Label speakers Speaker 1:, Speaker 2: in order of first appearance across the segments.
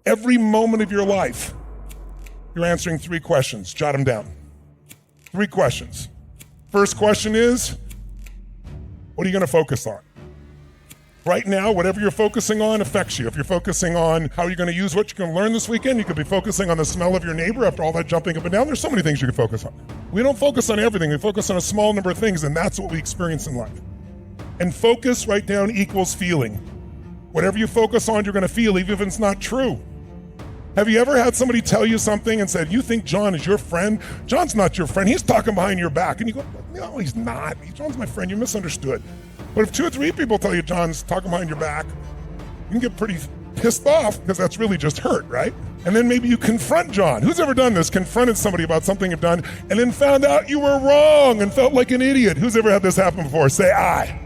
Speaker 1: Every moment of your life, you're answering 3 questions. Jot them down. 3 questions. First question is, what are you going to focus on? Right now, whatever you're focusing on affects you. If you're focusing on how you're going to use what you're going to learn this weekend, you could be focusing on the smell of your neighbor after all that jumping up and down. There's so many things you can focus on. We don't focus on everything. We focus on a small number of things, and that's what we experience in life. And focus, write down, equals feeling. Whatever you focus on, you're going to feel, even if it's not true. Have you ever had somebody tell you something and said, you think John is your friend? John's not your friend. He's talking behind your back. And you go, no, he's not. John's my friend. You misunderstood. But if 2 or 3 people tell you John's talking behind your back, you can get pretty pissed off because that's really just hurt, right? And then maybe you confront John. Who's ever done this? Confronted somebody about something you've done and then found out you were wrong and felt like an idiot. Who's ever had this happen before? Say I.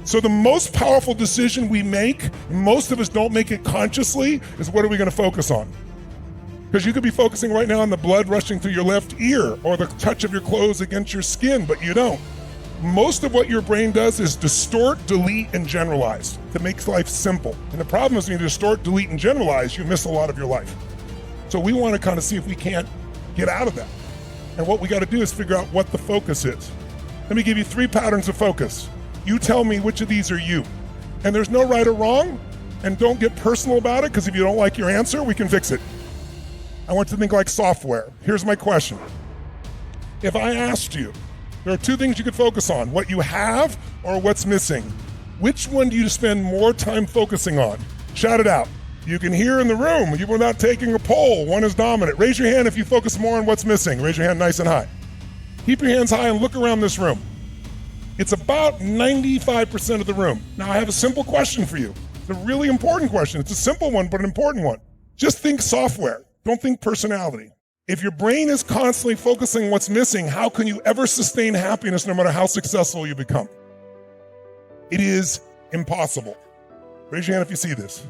Speaker 1: So the most powerful decision we make, most of us don't make it consciously, is what are we going to focus on? Because you could be focusing right now on the blood rushing through your left ear or the touch of your clothes against your skin, but you don't. Most of what your brain does is distort, delete, and generalize to make life simple. And the problem is when you distort, delete, and generalize, you miss a lot of your life. So we want to kind of see if we can't get out of that. And what we got to do is figure out what the focus is. Let me give you 3 patterns of focus. You tell me which of these are you. And there's no right or wrong, and don't get personal about it, because if you don't like your answer, we can fix it. I want you to think like software. Here's my question. If I asked you, there are 2 things you could focus on, what you have or what's missing. Which one do you spend more time focusing on? Shout it out. You can hear in the room, you're not taking a poll, one is dominant. Raise your hand if you focus more on what's missing. Raise your hand nice and high. Keep your hands high and look around this room. It's about 95% of the room. Now I have a simple question for you. It's a really important question. It's a simple one, but an important one. Just think software. Don't think personality. If your brain is constantly focusing on what's missing, how can you ever sustain happiness no matter how successful you become? It is impossible. Raise your hand if you see this.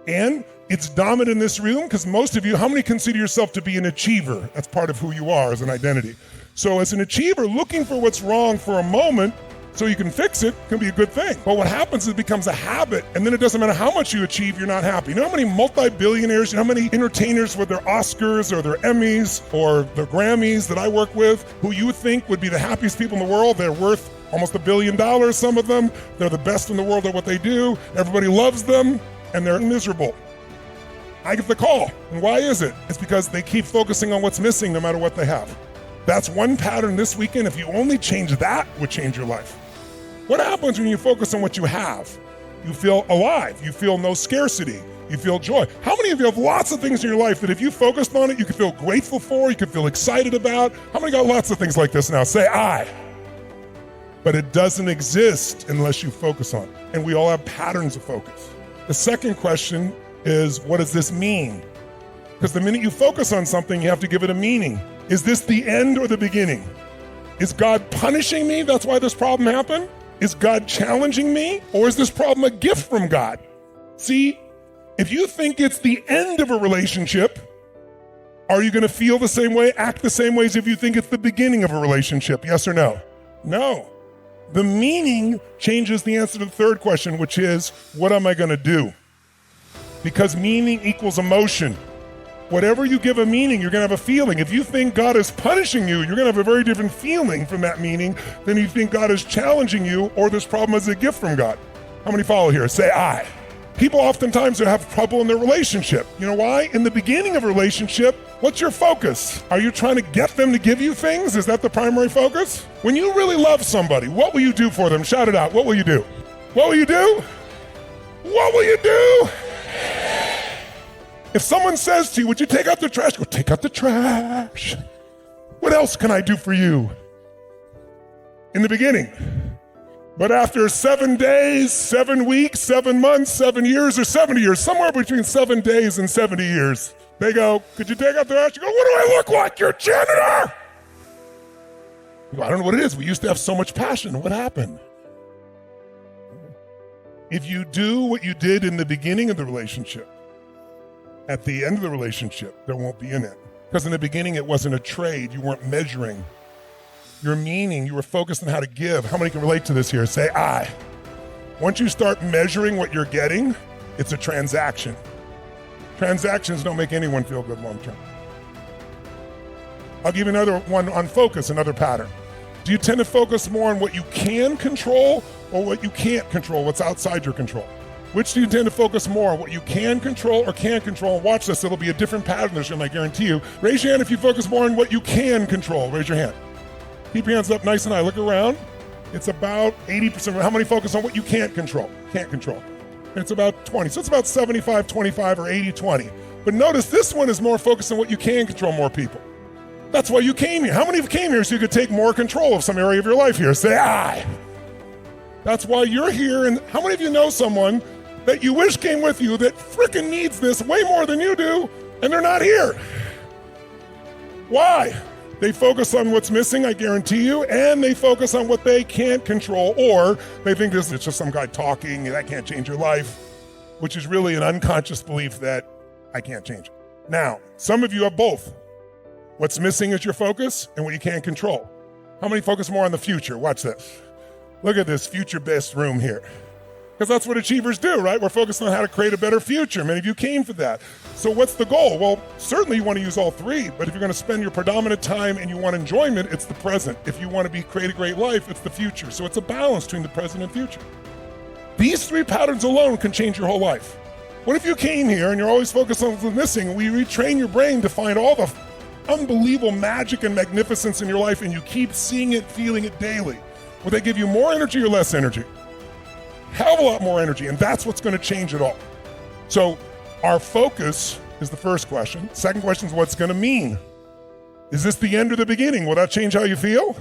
Speaker 1: And it's dominant in this room because most of you, how many consider yourself to be an achiever? That's part of who you are as an identity. So as an achiever, looking for what's wrong for a moment so you can fix it can be a good thing. But what happens is it becomes a habit, and then it doesn't matter how much you achieve, you're not happy. You know how many multi-billionaires, you know how many entertainers with their Oscars or their Emmys or their Grammys that I work with, who you would think would be the happiest people in the world? They're worth almost $1 billion, some of them. They're the best in the world at what they do. Everybody loves them, and they're miserable. I get the call. And why is it? It's because they keep focusing on what's missing no matter what they have. That's one pattern this weekend. If you only change that, would change your life. What happens when you focus on what you have? You feel alive. You feel no scarcity. You feel joy. How many of you have lots of things in your life that if you focused on it, you could feel grateful for, you could feel excited about? How many got lots of things like this now? Say I. But it doesn't exist unless you focus on it. And we all have patterns of focus. The second question is, what does this mean? Because the minute you focus on something, you have to give it a meaning. Is this the end or the beginning? Is God punishing me? That's why this problem happened? Is God challenging me? Or is this problem a gift from God? See, if you think it's the end of a relationship, are you going to feel the same way, act the same way as if you think it's the beginning of a relationship? Yes or no? No. The meaning changes the answer to the third question, which is, what am I going to do? Because meaning equals emotion. Whatever you give a meaning, you're going to have a feeling. If you think God is punishing you, you're going to have a very different feeling from that meaning than you think God is challenging you or this problem is a gift from God. How many follow here? Say I. People oftentimes have trouble in their relationship. You know why? In the beginning of a relationship, what's your focus? Are you trying to get them to give you things? Is that the primary focus? When you really love somebody, what will you do for them? Shout it out. What will you do? What will you do? What will you do? If someone says to you, would you take out the trash? Go, take out the trash. What else can I do for you? In the beginning. But after 7 days, 7 weeks, 7 months, 7 years, or 70 years, somewhere between 7 days and 70 years, they go, could you take out the trash? You go, what do I look like? You're a janitor. You go, I don't know what it is. We used to have so much passion. What happened? If you do what you did in the beginning of the relationship, at the end of the relationship, there won't be in it. Because in the beginning, it wasn't a trade. You weren't measuring your meaning. You were focused on how to give. How many can relate to this here? Say I. Once you start measuring what you're getting, it's a transaction. Transactions don't make anyone feel good long term. I'll give you another one on focus, another pattern. Do you tend to focus more on what you can control or what you can't control, what's outside your control? Which do you tend to focus more on, what you can control or can't control? And watch this, it'll be a different pattern this year, I guarantee you. Raise your hand if you focus more on what you can control. Raise your hand. Keep your hands up nice and high. Look around. It's about 80%. How many focus on what you can't control? Can't control. It's about 20. So it's about 75-25 or 80-20. But notice this one is more focused on what you can control, more people. That's why you came here. How many of you came here so you could take more control of some area of your life here? Say, aye. That's why you're here. And how many of you know someone that you wish came with you that frickin' needs this way more than you do, and they're not here? Why? They focus on what's missing, I guarantee you, and they focus on what they can't control, or they think this is just some guy talking, that can't change your life, which is really an unconscious belief that I can't change it. Now, some of you have both. What's missing is your focus and what you can't control. How many focus more on the future? Watch this. Look at this future-based room here. Because that's what achievers do, right? We're focused on how to create a better future. Many of you came for that. So what's the goal? Well, certainly you want to use all three, but if you're going to spend your predominant time and you want enjoyment, it's the present. If you want to create a great life, it's the future. So it's a balance between the present and future. These three patterns alone can change your whole life. What if you came here and you're always focused on what's missing, and we retrain your brain to find all the unbelievable magic and magnificence in your life, and you keep seeing it, feeling it daily? Will they give you more energy or less energy? Hell of a lot more energy, and that's what's going to change it all. So our focus is the first question. Second question is, what's going to mean? Is this the end or the beginning? Will that change how you feel?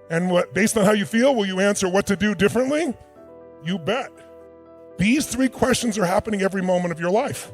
Speaker 1: And based on how you feel, will you answer what to do differently? You bet. These three questions are happening every moment of your life.